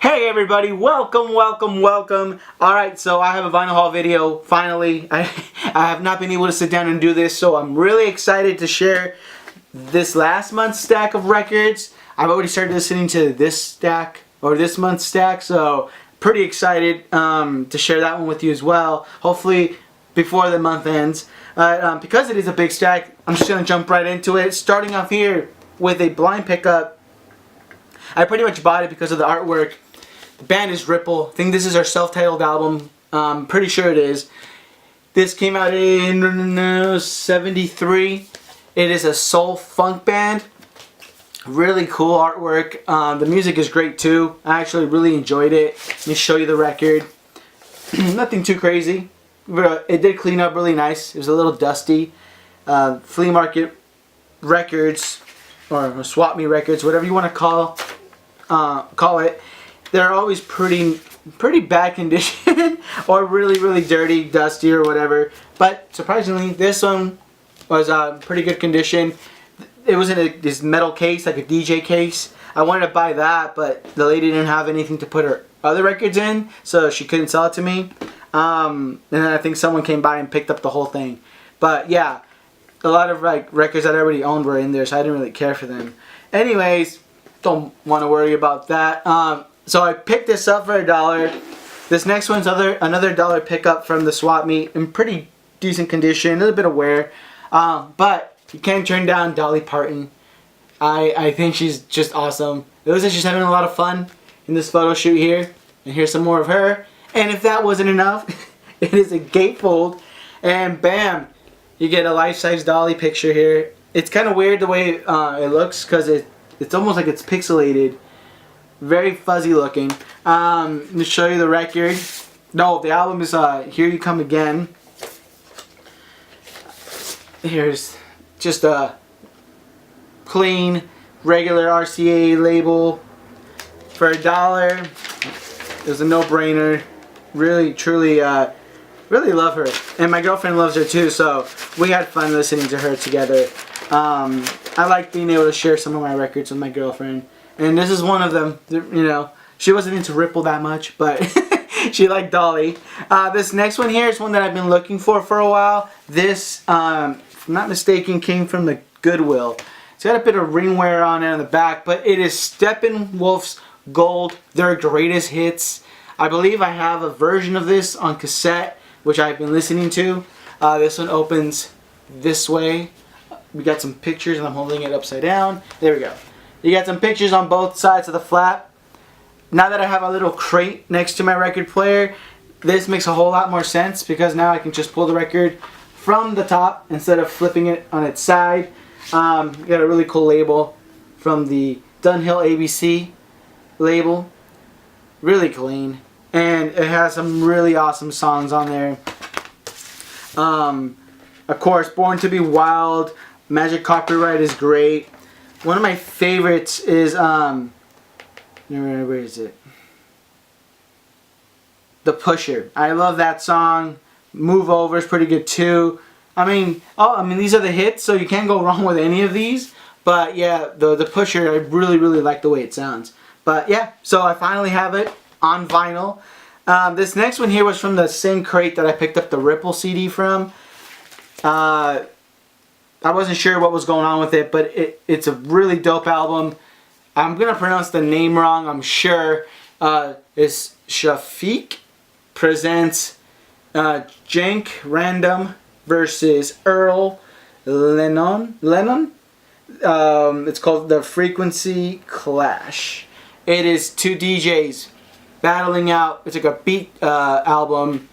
Hey everybody, welcome. Alright, so I have a vinyl haul video, finally. I have not been able to sit down and do this, so I'm really excited to share this last month's stack of records. I've already started listening to this stack, or this month's stack, so pretty excited to share that one with you as well. Hopefully before the month ends. Because it is a big stack, I'm just going to jump right into it. Starting off here with a blind pickup. I pretty much bought it because of the artwork. The band is Ripple. I think this is our self-titled album. Pretty sure it is. This came out in '73. It is a soul funk band. Really cool artwork. The music is great too. I actually really enjoyed it. Let me show you the record. Nothing too crazy. It did clean up really nice. It was a little dusty. Flea market records, or swap me records, whatever you want to call it. They're always pretty bad condition or really dirty, dusty or whatever. But surprisingly, this one was pretty good condition. It was in this metal case, like a DJ case. I wanted to buy that, but the lady didn't have anything to put her other records in, so she couldn't sell it to me. And then I think someone came by and picked up the whole thing. But yeah, a lot of like records that I already owned were in there, so I didn't really care for them. Anyways, don't want to worry about that. So I picked this up for $1. This next one's another $1 pickup from the swap meet in pretty decent condition, a little bit of wear, but you can't turn down Dolly Parton. I think she's just awesome. It looks like she's having a lot of fun in this photo shoot here, and here's some more of her. And if that wasn't enough, it is a gatefold, and bam, you get a life-size Dolly picture here. It's kind of weird the way it looks because it's almost like it's pixelated. Very fuzzy looking. Let me show you the record. No, the album is Here You Come Again. Here's just a clean, regular RCA label for $1. It was a no-brainer. Really, truly, really love her. And my girlfriend loves her too, so we had fun listening to her together. I like being able to share some of my records with my girlfriend. And this is one of them. You know, she wasn't into Ripple that much, but she liked Dolly. This next one here is one that I've been looking for a while. This, if I'm not mistaken, came from the Goodwill. It's got a bit of ring wear on it on the back, but it is Steppenwolf's Gold, their greatest hits. I believe I have a version of this on cassette, which I've been listening to. This one opens this way. We got some pictures, and I'm holding it upside down. There we go. You got some pictures on both sides of the flap. Now that I have a little crate next to my record player, this makes a whole lot more sense because now I can just pull the record from the top instead of flipping it on its side. You got a really cool label from the Dunhill ABC label. Really clean. And it has some really awesome songs on there. Of course, Born to be Wild, Magic Copyright is great. One of my favorites is, where is it? The Pusher. I love that song. Move Over is pretty good too. I mean, these are the hits, so you can't go wrong with any of these. But yeah, the Pusher, I really like the way it sounds. But yeah, so I finally have it on vinyl. This next one here was from the same crate that I picked up the Ripple CD from. I wasn't sure what was going on with it, but it's a really dope album. I'm going to pronounce the name wrong, I'm sure. It's Shafiq presents Jank Random versus Earl Leonne. It's called The Frequency Clash. It is two DJs battling out. It's like a beat album.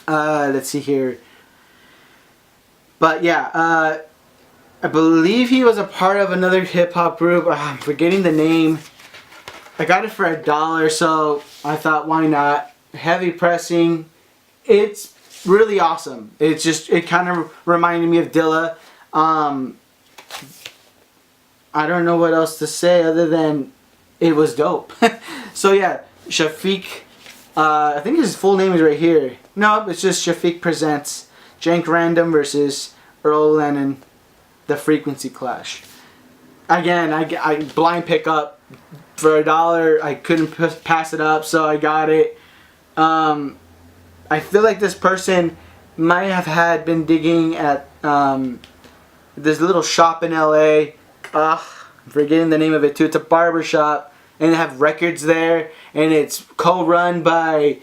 Let's see here. But yeah, I believe he was a part of another hip-hop group. I'm forgetting the name. I got it for $1, so I thought, why not? Heavy pressing. It's really awesome. It kind of reminded me of Dilla. I don't know what else to say other than it was dope. So yeah, Shafiq. I think his full name is right here. No, it's just Shafiq presents Jank Random versus Earl Leonne, The Frequency Clash. Again, I blind pick up for $1, I couldn't pass it up, so I got it. I feel like this person might have been digging at this little shop in LA. I'm forgetting the name of it too. It's a barber shop, and they have records there, and it's co-run by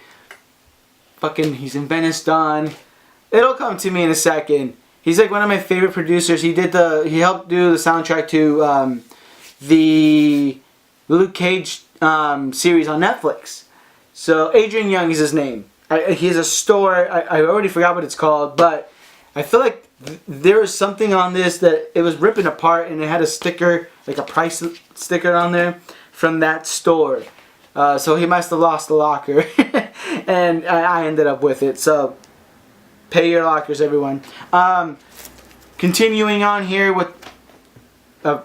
he's in Venice Dawn. It'll come to me in a second. He's like one of my favorite producers. He helped do the soundtrack to the Luke Cage series on Netflix. So Adrian Young is his name. He has a store. I already forgot what it's called, but I feel like there was something on this that it was ripping apart, and it had a sticker, like a price sticker on there from that store. So he must have lost the locker, and I ended up with it. So pay your lockers, everyone. Continuing on here with a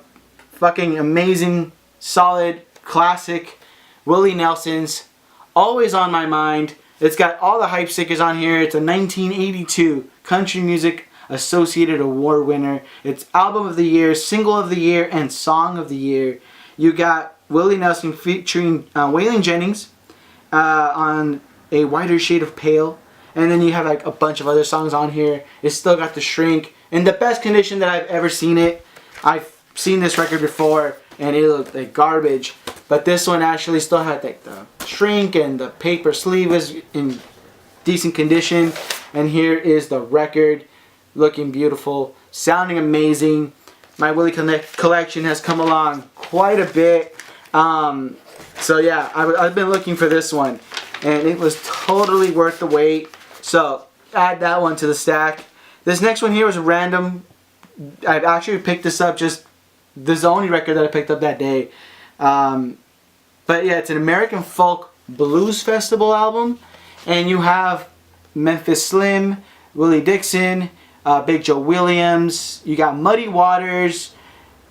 fucking amazing, solid, classic Willie Nelson's Always on My Mind. It's got all the hype stickers on here. It's a 1982 Country Music Associated Award winner. It's Album of the Year, Single of the Year, and Song of the Year. You got Willie Nelson featuring Waylon Jennings on A Whiter Shade of Pale. And then you have like a bunch of other songs on here. It's still got The Shrink in the best condition that I've ever seen it. I've seen this record before and it looked like garbage. But this one actually still had like the shrink, and the paper sleeve is in decent condition. And here is the record, looking beautiful, sounding amazing. My Willie collection has come along quite a bit. So yeah, I've been looking for this one, and it was totally worth the wait. So add that one to the stack. This next one here was random. I actually picked this up this is the only record that I picked up that day. But yeah, it's an American Folk Blues Festival album, and you have Memphis Slim, Willie Dixon, Big Joe Williams. You got Muddy Waters,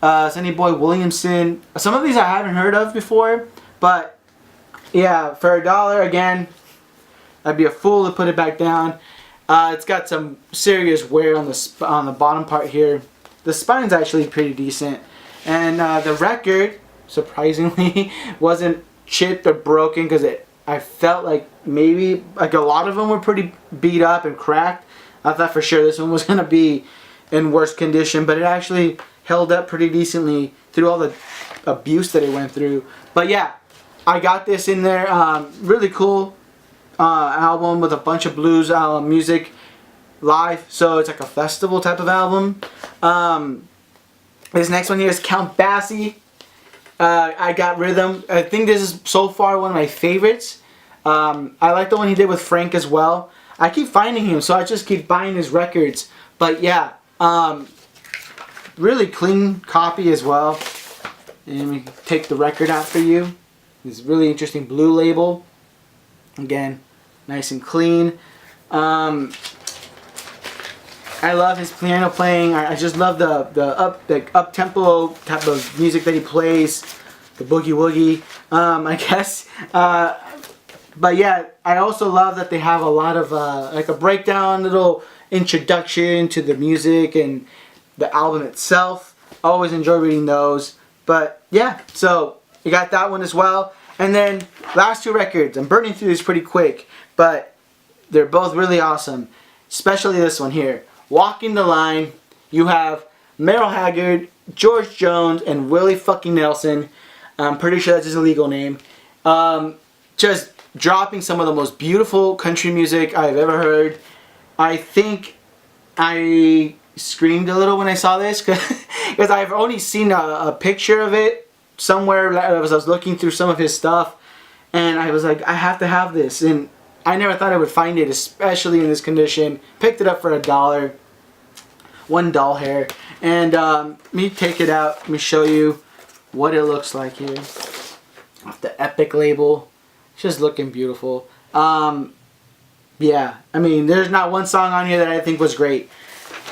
Sonny Boy Williamson. Some of these I haven't heard of before, but yeah, for $1 again, I'd be a fool to put it back down. It's got some serious wear on the bottom part here. The spine's actually pretty decent, and the record, surprisingly, wasn't chipped or broken, because I felt like maybe like a lot of them were pretty beat up and cracked. I thought for sure this one was gonna be in worse condition, but it actually held up pretty decently through all the abuse that it went through. But yeah, I got this in there. Really cool album with a bunch of blues music live, so it's like a festival type of album. This next one here is Count Basie. I got Rhythm. I think this is so far one of my favorites. I like the one he did with Frank as well. I keep finding him, so I just keep buying his records. But yeah, really clean copy as well. And let me take the record out for you. This really interesting blue label. Again, nice and clean. I love his piano playing. I just love the up tempo type of music that he plays, the boogie woogie. I guess. But yeah, I also love that they have a lot of like a breakdown, little introduction to the music and the album itself. I always enjoy reading those. But yeah, so you got that one as well. And then last two records. I'm burning through these pretty quick, but they're both really awesome. Especially this one here. Walking the Line. You have Merle Haggard, George Jones, and Willie fucking Nelson. I'm pretty sure that's his legal name. Just dropping some of the most beautiful country music I've ever heard. I think I screamed a little when I saw this, because I've only seen a picture of it somewhere as I was looking through some of his stuff, and I was like, I have to have this, and I never thought I would find it, especially in this condition. Picked it up for $1. One doll hair. And let me take it out. Let me show you what it looks like here. Off the Epic label. It's just looking beautiful. Yeah, I mean, there's not one song on here that I think was great.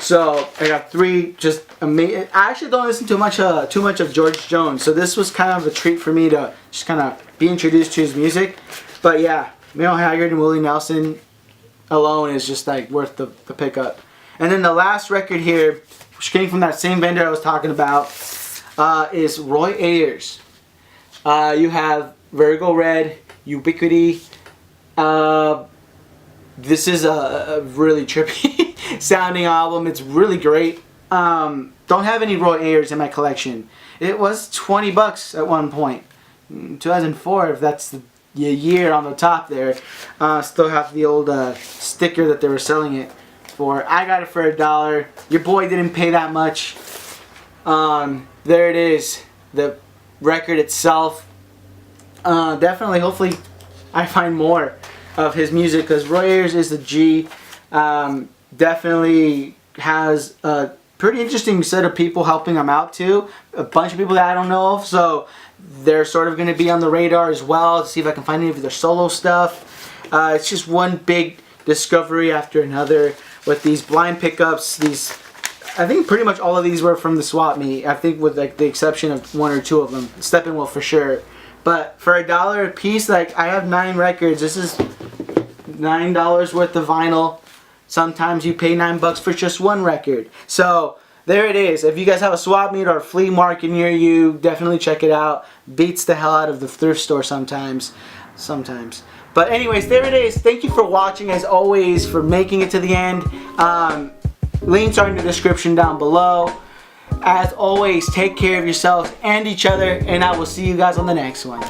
So I got three just amazing. I actually don't listen to much of George Jones, so this was kind of a treat for me to just kind of be introduced to his music. But yeah, Merle Haggard and Willie Nelson alone is just like worth the pickup. And then the last record here, which came from that same vendor I was talking about, is Roy Ayers. You have Virgo Red, Ubiquity. This is a really trippy sounding album. It's really great. Don't have any Roy Ayers in my collection. It was $20 at one point. 2004, if that's the year on the top there. Still have the old sticker that they were selling it for. I got it for $1. Your boy didn't pay that much. There it is. The record itself. Definitely, hopefully, I find more of his music, because Roy Ayers is the G. Definitely has a pretty interesting set of people helping him out too. A bunch of people that I don't know of, so they're sort of going to be on the radar as well to see if I can find any of their solo stuff. It's just one big discovery after another with these blind pickups. I think pretty much all of these were from the swap meet. I think with like the exception of one or two of them. Steppenwolf for sure. But for $1 a piece, like I have 9 records. This is $9 worth of vinyl. Sometimes you pay $9 for just one record. So there it is. If you guys have a swap meet or a flea market near you, definitely check it out. Beats the hell out of the thrift store sometimes. But anyways, there it is. Thank you for watching, as always, for making it to the end. Links are in the description down below. As always, take care of yourselves and each other, and I will see you guys on the next one.